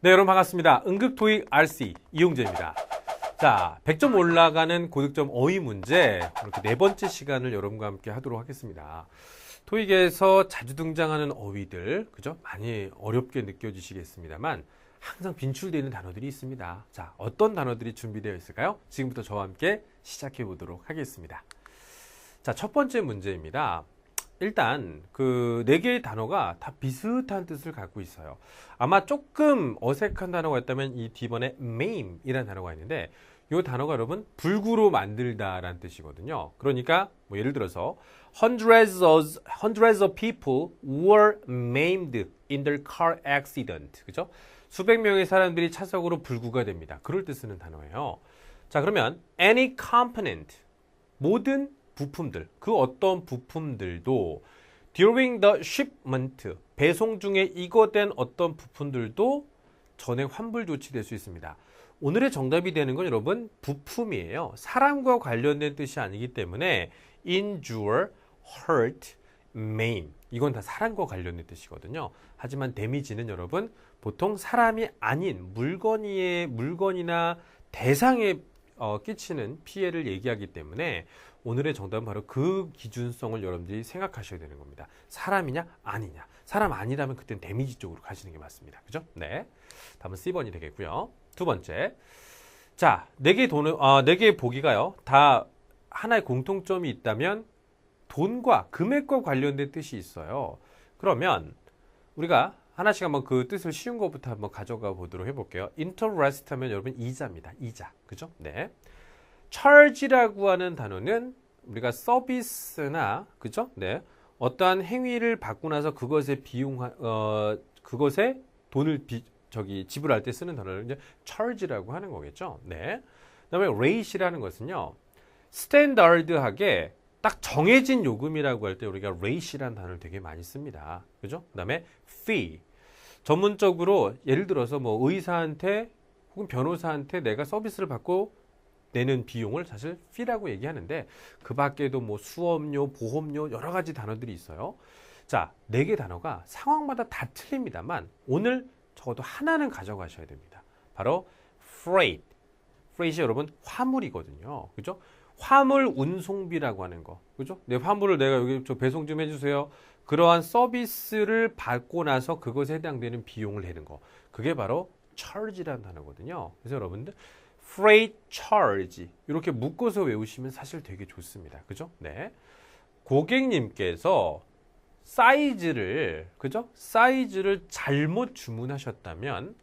네, 여러분 반갑습니다. 응급토익 RC 이용재입니다. 자, 100점 올라가는 고득점 어휘 문제, 이렇게 네 번째 시간을 여러분과 함께 하도록 하겠습니다. 토익에서 자주 등장하는 어휘들, 그죠? 많이 어렵게 느껴지시겠습니다만 항상 빈출되어 있는 단어들이 있습니다. 자, 어떤 단어들이 준비되어 있을까요? 지금부터 저와 함께 시작해 보도록 하겠습니다. 자, 첫 번째 문제입니다. 일단 그 네 개의 단어가 다 비슷한 뜻을 갖고 있어요. 아마 조금 어색한 단어가 있다면 이 D번에 maime이라는 단어가 있는데 이 단어가 여러분 불구로 만들다라는 뜻이거든요. 그러니까 뭐 예를 들어서 hundreds of people were maimed in their car accident. 그죠? 수백 명의 사람들이 차석으로 불구가 됩니다. 그럴 때 쓰는 단어예요. 자, 그러면 any component, 모든 부품들, 그 어떤 부품들도 during the shipment, 배송 중에 이거된 어떤 부품들도 전액 환불 조치될 수 있습니다. 오늘의 정답이 되는 건 여러분 부품이에요. 사람과 관련된 뜻이 아니기 때문에 injure, hurt, maim, 이건 다 사람과 관련된 뜻이거든요. 하지만 데미지는 여러분 보통 사람이 아닌 물건이나 대상에 끼치는 피해를 얘기하기 때문에 오늘의 정답은 바로 그 기준성을 여러분들이 생각하셔야 되는 겁니다. 사람이냐 아니냐. 사람 아니라면 그때는 데미지 쪽으로 가시는 게 맞습니다. 그죠? 네. 다음은 C번이 되겠고요. 두 번째. 자, 네 개의 보기가요. 다 하나의 공통점이 있다면 돈과 금액과 관련된 뜻이 있어요. 그러면 우리가 하나씩 한번 그 뜻을 쉬운 것부터 한번 가져가 보도록 해볼게요. interest 하면 여러분 이자입니다. 이자. 그죠? 네. charge라고 하는 단어는 우리가 서비스나, 그죠? 네. 어떠한 행위를 받고 나서 그것의 그것에 돈을 지불할 때 쓰는 단어를 이제 charge라고 하는 거겠죠? 네. 그 다음에 rate이라는 것은요, 스탠다드하게 딱 정해진 요금이라고 할 때 우리가 rate이라는 단어를 되게 많이 씁니다. 그죠? 그 다음에 fee. 전문적으로 예를 들어서 뭐 의사한테 혹은 변호사한테 내가 서비스를 받고 내는 비용을 사실 fee라고 얘기하는데 그 밖에도 뭐 수업료, 보험료 여러 가지 단어들이 있어요. 자, 네 개 단어가 상황마다 다 틀립니다만 오늘 적어도 하나는 가져가셔야 됩니다. 바로 freight. freight이 여러분 화물이거든요. 그죠? 화물 운송비라고 하는 거. 그죠? 내 화물을 내가 여기 배송 좀 해주세요. 그러한 서비스를 받고 나서 그것에 해당되는 비용을 내는 거. 그게 바로 charge라는 단어거든요. 그래서 여러분들 freight charge 이렇게 묶어서 외우시면 사실 되게 좋습니다. 그죠? 네. 고객님께서 사이즈를 잘못 주문하셨다면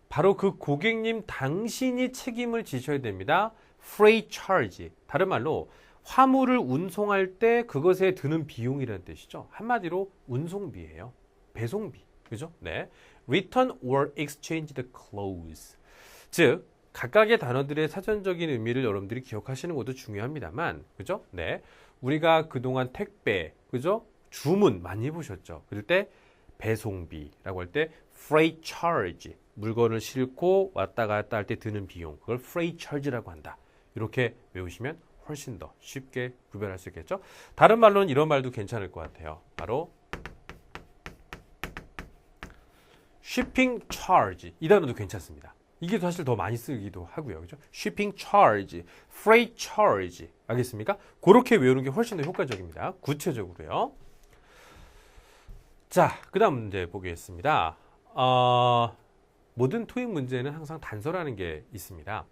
바로 그 고객님 당신이 책임을 지셔야 됩니다. freight charge. 다른 말로 화물을 운송할 때 그것에 드는 비용이라는 뜻이죠. 한마디로 운송비예요. 배송비. 그죠? 네. return or exchange the clothes. 즉 각각의 단어들의 사전적인 의미를 여러분들이 기억하시는 것도 중요합니다만, 그죠? 네. 우리가 그동안 택배, 그죠? 주문 많이 해보셨죠? 그럴 때 배송비라고 할 때 freight charge, 물건을 싣고 왔다 갔다 할 때 드는 비용, 그걸 freight charge라고 한다. 이렇게 외우시면 훨씬 더 쉽게 구별할 수 있겠죠? 다른 말로는 이런 말도 괜찮을 것 같아요. 바로 shipping charge, 이 단어도 괜찮습니다. 이게 사실 더 많이 쓰기도 하고요. 그죠? shipping charge, freight charge. 알겠습니까? 그렇게 외우는 게 훨씬 더 효과적입니다. 구체적으로요. 자, 그 다음 문제 보겠습니다. 모든 토익 문제는 항상 단서라는 게 있습니다.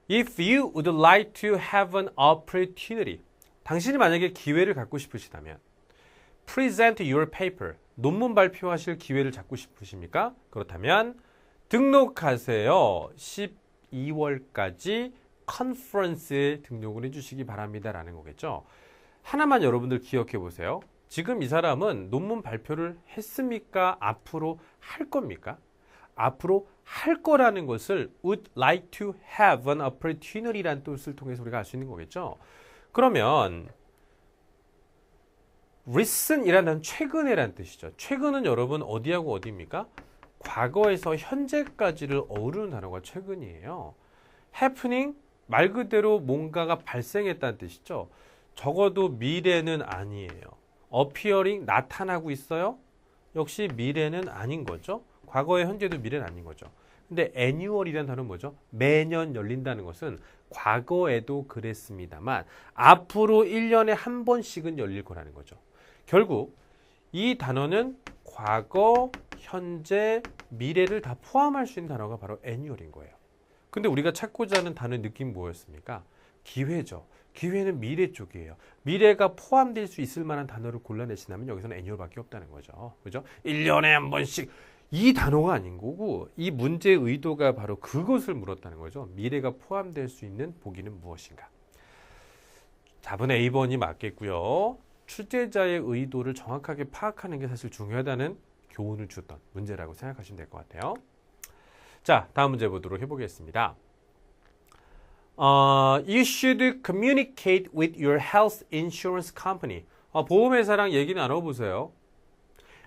If you would like to have an opportunity. 당신이 만약에 기회를 갖고 싶으시다면 present your paper. 논문 발표하실 기회를 갖고 싶으십니까? 그렇다면 등록하세요. 12월까지 컨퍼런스에 등록을 해주시기 바랍니다. 라는 거겠죠. 하나만 여러분들 기억해 보세요. 지금 이 사람은 논문 발표를 했습니까? 앞으로 할 겁니까? 앞으로 할 거라는 것을 would like to have an opportunity라는 뜻을 통해서 우리가 알 수 있는 거겠죠. 그러면 recent이라는 단어는 최근에라는 뜻이죠. 최근은 여러분 어디하고 어디입니까? 과거에서 현재까지를 어우르는 단어가 최근이에요. happening, 말 그대로 뭔가가 발생했다는 뜻이죠. 적어도 미래는 아니에요. appearing, 나타나고 있어요. 역시 미래는 아닌 거죠. 과거의 현재도 미래는 아닌 거죠. 근데 annual이라는 단어는 뭐죠? 매년 열린다는 것은 과거에도 그랬습니다만 앞으로 1년에 한 번씩은 열릴 거라는 거죠. 결국 이 단어는 과거, 현재, 미래를 다 포함할 수 있는 단어가 바로 annual인 거예요. 근데 우리가 찾고자 하는 단어의 느낌 뭐였습니까? 기회죠. 기회는 미래 쪽이에요. 미래가 포함될 수 있을 만한 단어를 골라내신다면 여기서는 annual밖에 없다는 거죠. 그죠? 1년에 한 번씩 이 단어가 아닌 거고 이 문제의 의도가 바로 그것을 물었다는 거죠. 미래가 포함될 수 있는 보기는 무엇인가? 답은 A번이 맞겠고요. 출제자의 의도를 정확하게 파악하는 게 사실 중요하다는 교훈을 줬던 문제라고 생각하시면 될 것 같아요. 자, 다음 문제 보도록 해보겠습니다. You should communicate with your health insurance company. 보험회사랑 얘기 나눠보세요.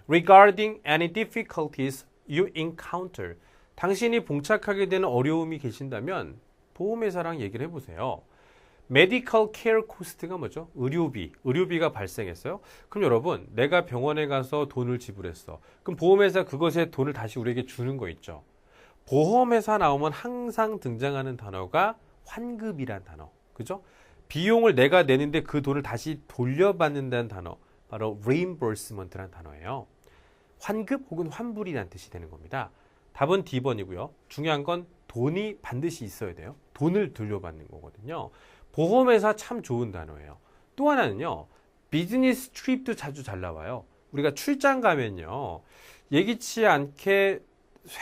Regarding any difficulties you encounter. 당신이 봉착하게 되는 어려움이 계신다면 보험회사랑 얘기를 해보세요. Medical care cost가 뭐죠? 의료비. 의료비가 발생했어요. 그럼 여러분, 내가 병원에 가서 돈을 지불했어. 그럼 보험회사 그것에 돈을 다시 우리에게 주는 거 있죠. 보험회사 나오면 항상 등장하는 단어가 환급이란 단어. 그죠? 비용을 내가 내는데 그 돈을 다시 돌려받는다는 단어. 바로 reimbursement라는 단어예요. 환급 혹은 환불이라는 뜻이 되는 겁니다. 답은 D번이고요. 중요한 건 돈이 반드시 있어야 돼요. 돈을 돌려받는 거거든요. 보험회사 참 좋은 단어예요. 또 하나는요. 비즈니스 트립도 자주 잘 나와요. 우리가 출장 가면요. 예기치 않게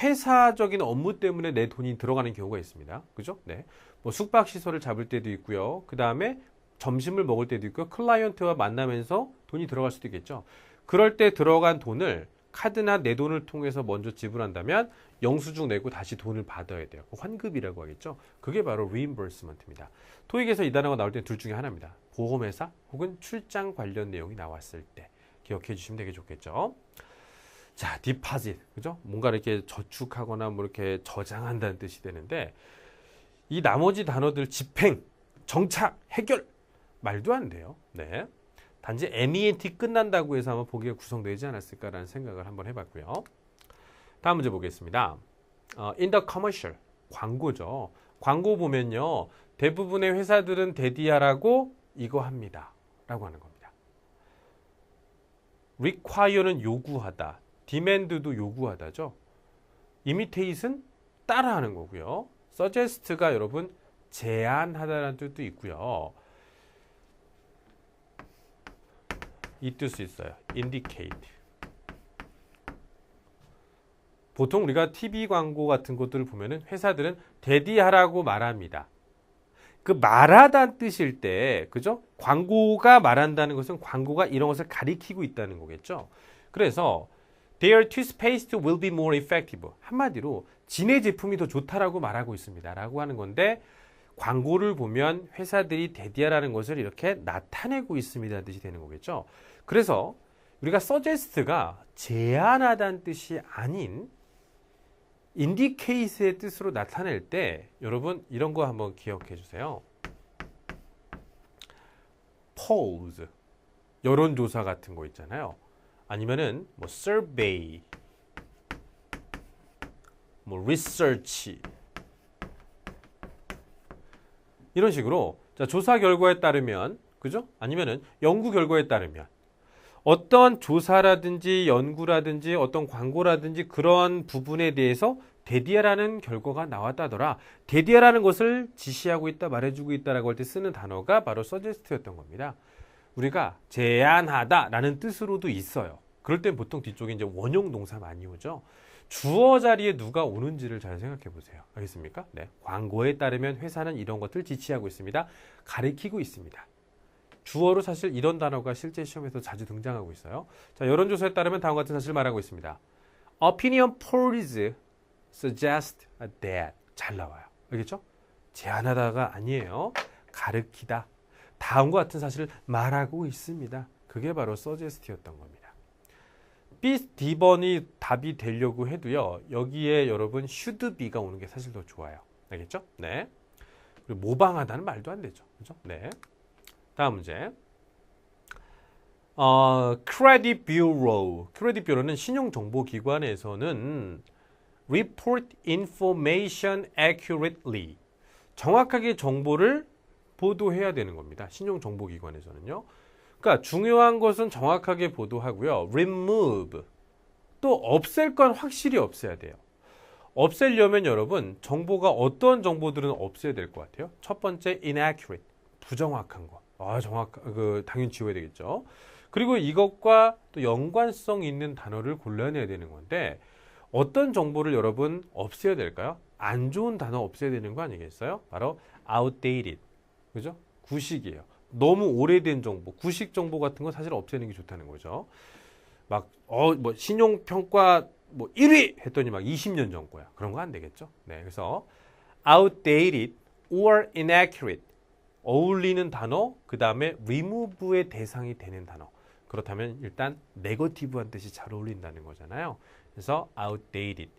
회사적인 업무 때문에 내 돈이 들어가는 경우가 있습니다. 그죠? 네. 뭐 숙박시설을 잡을 때도 있고요. 그 다음에 점심을 먹을 때도 있고요. 클라이언트와 만나면서 돈이 들어갈 수도 있겠죠. 그럴 때 들어간 돈을 카드나 내 돈을 통해서 먼저 지불한다면 영수증 내고 다시 돈을 받아야 돼요. 환급이라고 하겠죠. 그게 바로 reimbursement입니다. 토익에서 이 단어가 나올 때 둘 중에 하나입니다. 보험회사 혹은 출장 관련 내용이 나왔을 때 기억해 주시면 되게 좋겠죠. 자, deposit. 그죠? 뭔가 이렇게 저축하거나 뭐 이렇게 저장한다는 뜻이 되는데 이 나머지 단어들 집행, 정착, 해결 말도 안 돼요. 네. 단지 MENT 끝난다고 해서 아마 보기가 구성되지 않았을까라는 생각을 한번 해봤고요. 다음 문제 보겠습니다. In the commercial, 광고죠. 광고 보면요. 대부분의 회사들은 대디하라고 이거 합니다. 라고 하는 겁니다. require는 요구하다. demand도 요구하다죠. imitate은 따라하는 거고요. suggest가 여러분 제안하다라는 뜻도 있고요. 이 뜻이 있어요. indicate. 보통 우리가 TV 광고 같은 것들을 보면은 회사들은 대디하라고 말합니다. 그 말하다는 뜻일 때, 그죠? 광고가 말한다는 것은 광고가 이런 것을 가리키고 있다는 거겠죠. 그래서 their toothpaste will be more effective. 한마디로 지네 제품이 더 좋다라고 말하고 있습니다. 라고 하는 건데 광고를 보면 회사들이 대디하라는 것을 이렇게 나타내고 있습니다. 뜻이 되는 거겠죠. 그래서 우리가 suggest가 제안하다는 뜻이 아닌 indicate의 뜻으로 나타낼 때 여러분 이런 거 한번 기억해 주세요. polls, 여론조사 같은 거 있잖아요. 아니면은 뭐 survey, 뭐 research 이런 식으로 자, 조사 결과에 따르면 그죠? 아니면은 연구 결과에 따르면 어떤 조사라든지 연구라든지 어떤 광고라든지 그런 부분에 대해서 대디하라는 결과가 나왔다더라. 대디하라는 것을 지시하고 있다, 말해주고 있다라고 할 때 쓰는 단어가 바로 suggest였던 겁니다. 우리가 제안하다라는 뜻으로도 있어요. 그럴 땐 보통 뒤쪽에 이제 원형 동사 많이 오죠. 주어 자리에 누가 오는지를 잘 생각해 보세요. 알겠습니까? 네. 광고에 따르면 회사는 이런 것들 지시하고 있습니다. 가리키고 있습니다. 주어로 사실 이런 단어가 실제 시험에서 자주 등장하고 있어요. 자, 여론조사에 따르면 다음과 같은 사실을 말하고 있습니다. Opinion polls suggest that. 잘 나와요. 알겠죠? 제안하다가 아니에요. 가르키다. 다음과 같은 사실을 말하고 있습니다. 그게 바로 suggest였던 겁니다. B, D번이 답이 되려고 해도요. 여기에 여러분 should be가 오는 게 사실 더 좋아요. 알겠죠? 네. 그리고 모방하다는 말도 안 되죠. 그죠? 네. 다음 문제. 크레딧 뷰로. 크레딧 뷰로는 신용정보기관에서는 report information accurately. 정확하게 정보를 보도해야 되는 겁니다. 신용정보기관에서는요. 그러니까 중요한 것은 정확하게 보도하고요. remove. 또 없앨 건 확실히 없애야 돼요. 없애려면 여러분 정보가 어떤 정보들은 없애야 될 것 같아요. 첫 번째 inaccurate. 부정확한 것. 당연히 지워야 되겠죠. 그리고 이것과 또 연관성 있는 단어를 골라내야 되는 건데 어떤 정보를 여러분 없애야 될까요? 안 좋은 단어 없애야 되는 거 아니겠어요? 바로 outdated. 그죠? 구식이에요. 너무 오래된 정보, 구식 정보 같은 건 사실 없애는 게 좋다는 거죠. 신용평가 1위 했더니 막 20년 전 거야. 그런 거 안 되겠죠? 네. 그래서 outdated or inaccurate. 어울리는 단어, 그 다음에 remove의 대상이 되는 단어. 그렇다면 일단 negative한 뜻이 잘 어울린다는 거잖아요. 그래서 outdated.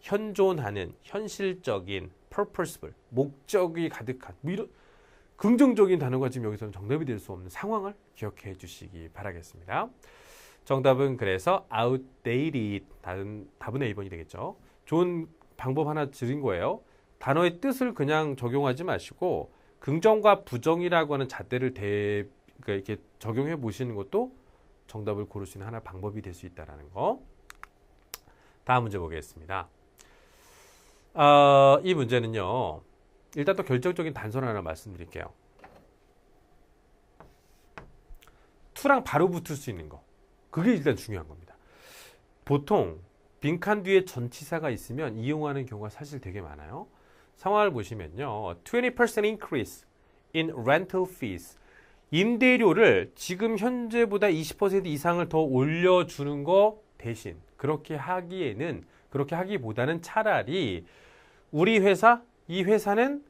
현존하는, 현실적인, purposeful, 목적이 가득한, 이런 긍정적인 단어가 지금 여기서는 정답이 될 수 없는 상황을 기억해 주시기 바라겠습니다. 정답은 그래서 outdated. 답은 A번이 되겠죠. 좋은 방법 하나 드린 거예요. 단어의 뜻을 그냥 적용하지 마시고 긍정과 부정이라고 하는 잣대를 이렇게 적용해 보시는 것도 정답을 고를 수 있는 하나의 방법이 될 수 있다는 거. 다음 문제 보겠습니다. 이 문제는요. 일단 또 결정적인 단서를 하나 말씀드릴게요. to랑 바로 붙을 수 있는 거. 그게 일단 중요한 겁니다. 보통 빈칸 뒤에 전치사가 있으면 이용하는 경우가 사실 되게 많아요. 상황을 보시면요. 20% increase in rental fees. 임대료를 지금 현재보다 20% 이상을 더 올려주는 거 대신 그렇게 하기보다는 차라리 우리 회사, 이 회사는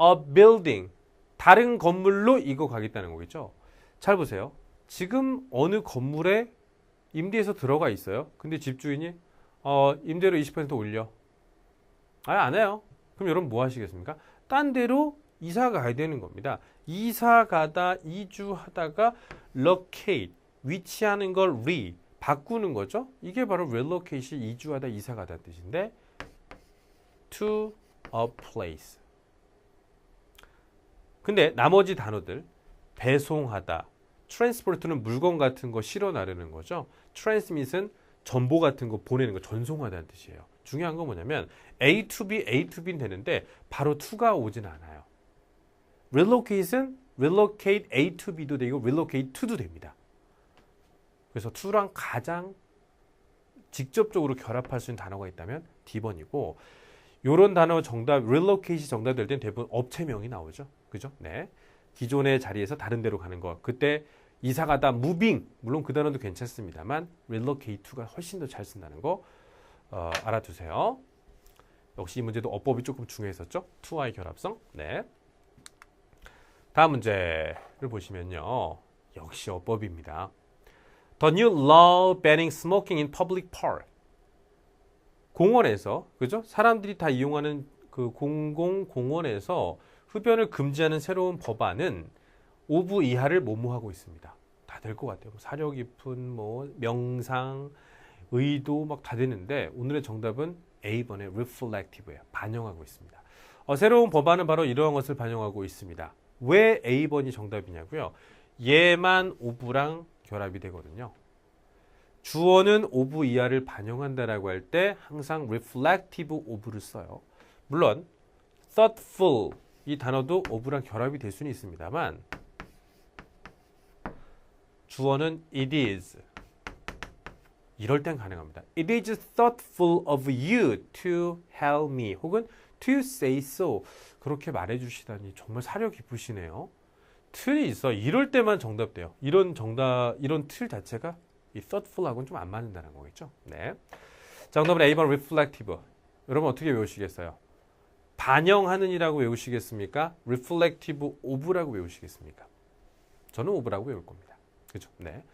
a building, 다른 건물로 이거 가겠다는 거겠죠. 잘 보세요. 지금 어느 건물에 임대해서 들어가 있어요. 근데 집주인이 임대료 20% 올려. 안 해요. 그럼 여러분 뭐 하시겠습니까? 딴 데로 이사 가야 되는 겁니다. 이사 가다 이주하다가 locate, 위치하는 걸 바꾸는 거죠. 이게 바로 relocate이 이주하다 이사 가다 뜻인데 to a place. 근데 나머지 단어들 배송하다, transport는 물건 같은 거 실어 나르는 거죠. transmit은 정보 같은 거 보내는 거, 전송하다는 뜻이에요. 중요한 건 뭐냐면 A to B는 되는데 바로 to가 오진 않아요. relocate은 relocate A to B도 되고 relocate to도 됩니다. 그래서 to랑 가장 직접적으로 결합할 수 있는 단어가 있다면 D번이고 이런 단어 정답, relocate이 정답 될 땐 대부분 업체명이 나오죠. 그죠? 네. 기존의 자리에서 다른 데로 가는 거. 그때 이사 가다 moving, 물론 그 단어도 괜찮습니다만 relocate to가 훨씬 더 잘 쓴다는 거 알아두세요. 역시 이 문제도 어법이 조금 중요했었죠. to와의 결합성. 네. 다음 문제를 보시면요. 역시 어법입니다. The new law banning smoking in public park. 공원에서, 그죠? 사람들이 다 이용하는 그 공공공원에서 흡연을 금지하는 새로운 법안은 5부 이하를 모모하고 있습니다. 다 될 것 같아요. 사려 깊은 명상, 의도 막 다 되는데 오늘의 정답은 A번의 reflective예요. 반영하고 있습니다. 새로운 법안은 바로 이러한 것을 반영하고 있습니다. 왜 A번이 정답이냐고요? 얘만 5부랑 결합이 되거든요. 주어는 5부 이하를 반영한다라고 할 때 항상 reflective 5부를 써요. 물론 thoughtful 이 단어도 5부랑 결합이 될 수는 있습니다만 주어는 it is 이럴 땐 가능합니다. It is thoughtful of you to help me 혹은 to say so 그렇게 말해주시다니 정말 사려 깊으시네요. 틀이 있어. 이럴 때만 정답돼요. 이런 틀 자체가 이 thoughtful하고는 좀 안 맞는다는 거겠죠. 네. 정답은 A번 reflective. 여러분 어떻게 외우시겠어요? 반영하는 이라고 외우시겠습니까? reflective of라고 외우시겠습니까? 저는 of라고 외울 겁니다. 그죠? 네.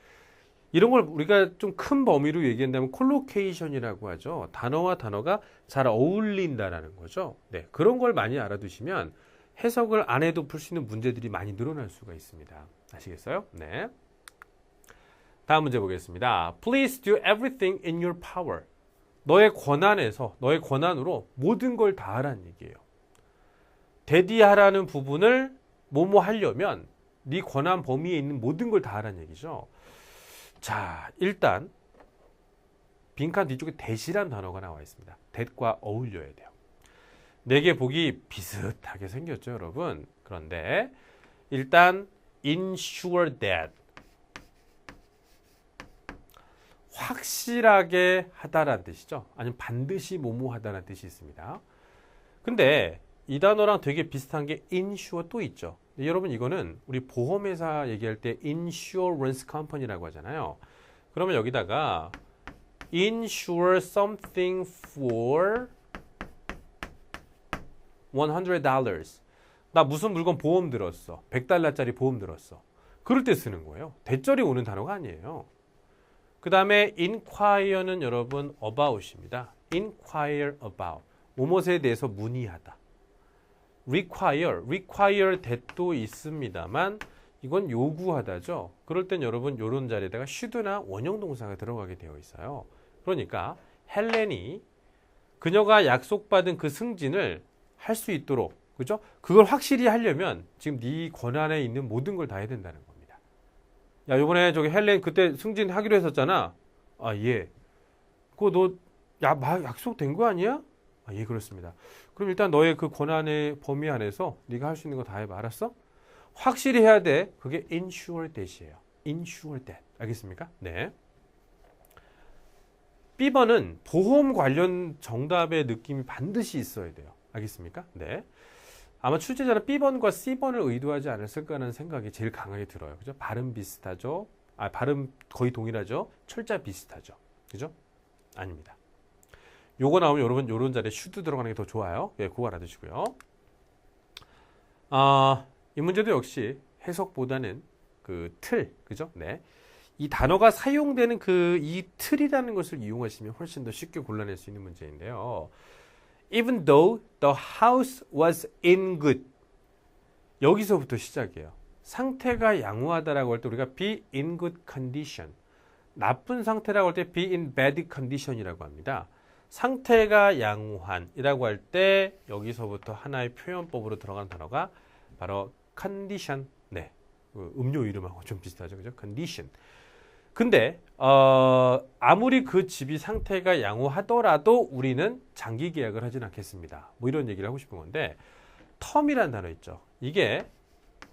이런 걸 우리가 좀 큰 범위로 얘기한다면 콜로케이션이라고 하죠. 단어와 단어가 잘 어울린다라는 거죠. 네. 그런 걸 많이 알아두시면 해석을 안 해도 풀 수 있는 문제들이 많이 늘어날 수가 있습니다. 아시겠어요? 네. 다음 문제 보겠습니다. Please do everything in your power. 너의 권한에서, 너의 권한으로 모든 걸 다 하라는 얘기예요. 대디하라는 부분을 뭐뭐 하려면 네 권한 범위에 있는 모든 걸 다 하라는 얘기죠. 자, 일단 빈칸 뒤쪽에 that이라는 단어가 나와 있습니다. that과 어울려야 돼요. 네 개 보기 비슷하게 생겼죠, 여러분. 그런데 일단 ensure that 확실하게 하다라는 뜻이죠. 아니면 반드시 뭐뭐 하다라는 뜻이 있습니다. 근데 이 단어랑 되게 비슷한 게 insure 또 있죠. 여러분 이거는 우리 보험회사 얘기할 때 insurance company라고 하잖아요. 그러면 여기다가 insure something for $100. 나 무슨 물건 보험 들었어. $100짜리 보험 들었어. 그럴 때 쓰는 거예요. 대절이 오는 단어가 아니에요. 그 다음에 inquire는 여러분 about입니다. inquire about. 무엇에 대해서 문의하다. require that도 있습니다만 이건 요구하다죠. 그럴 땐 여러분 요런 자리에다가 should나 원형 동사가 들어가게 되어 있어요. 그러니까 헬렌이 그녀가 약속받은 그 승진을 할 수 있도록, 그죠? 그걸 확실히 하려면 지금 네 권한에 있는 모든 걸 다 해야 된다는 겁니다. 야, 요번에 저기 헬렌 그때 승진하기로 했었잖아. 아, 예. 그거 너 약속된 거 아니야? 아, 예, 그렇습니다. 그럼 일단 너의 그 권한의 범위 안에서 네가 할 수 있는 거 다 해봐. 알았어? 확실히 해야 돼. 그게 ensure that이에요. ensure that. 알겠습니까? 네. B번은 보험 관련 정답의 느낌이 반드시 있어야 돼요. 알겠습니까? 네. 아마 출제자는 B번과 C번을 의도하지 않았을까 하는 생각이 제일 강하게 들어요. 그죠? 발음 비슷하죠? 발음 거의 동일하죠? 철자 비슷하죠? 그죠? 아닙니다. 요거 나오면 여러분 요런 자리에 should 들어가는 게 더 좋아요. 예, 그거 알아두시고요. 이 문제도 역시 해석보다는 그 틀, 그죠? 네. 이 단어가 사용되는 그 이 틀이라는 것을 이용하시면 훨씬 더 쉽게 골라낼 수 있는 문제인데요. Even though the house was in good. 여기서부터 시작이에요. 상태가 양호하다라고 할 때 우리가 be in good condition. 나쁜 상태라고 할 때 be in bad condition이라고 합니다. 상태가 양호한이라고 할 때 여기서부터 하나의 표현법으로 들어가는 단어가 바로 condition. 네, 음료 이름하고 좀 비슷하죠, 그죠? condition. 근데 아무리 그 집이 상태가 양호하더라도 우리는 장기 계약을 하진 않겠습니다. 뭐 이런 얘기를 하고 싶은 건데 term이라는 단어 있죠. 이게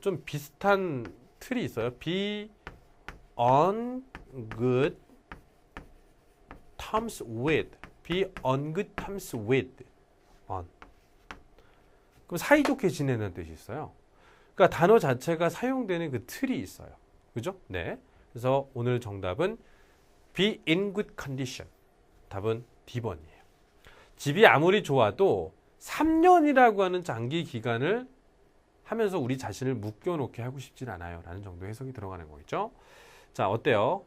좀 비슷한 틀이 있어요. be on good terms with. be on good terms with. on. 그럼 사이좋게 지내는 뜻이 있어요. 그러니까 단어 자체가 사용되는 그 틀이 있어요. 그죠? 네. 그래서 오늘 정답은 be in good condition. 답은 D번이에요. 집이 아무리 좋아도 3년이라고 하는 장기 기간을 하면서 우리 자신을 묶여놓게 하고 싶진 않아요. 라는 정도의 해석이 들어가는 거겠죠. 자, 어때요?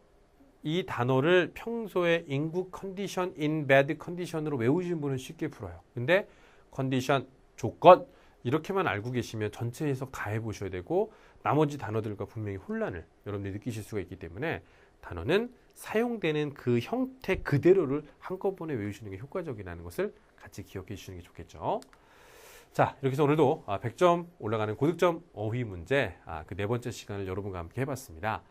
이 단어를 평소에 in good condition, in bad condition으로 외우신 분은 쉽게 풀어요. 근데 condition, 조건 이렇게만 알고 계시면 전체 해석 다 해보셔야 되고 나머지 단어들과 분명히 혼란을 여러분들이 느끼실 수가 있기 때문에 단어는 사용되는 그 형태 그대로를 한꺼번에 외우시는 게 효과적이라는 것을 같이 기억해 주시는 게 좋겠죠. 자, 이렇게 해서 오늘도 100점 올라가는 고득점 어휘 문제 그 네 번째 시간을 여러분과 함께 해봤습니다.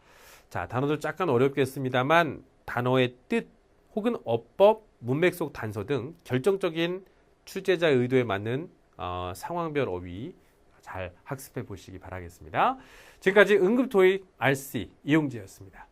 자, 단어들 약간 어렵겠습니다만 단어의 뜻 혹은 어법, 문맥 속 단서 등 결정적인 출제자의 의도에 맞는 상황별 어휘 잘 학습해 보시기 바라겠습니다. 지금까지 응급토익 RC 이용재였습니다.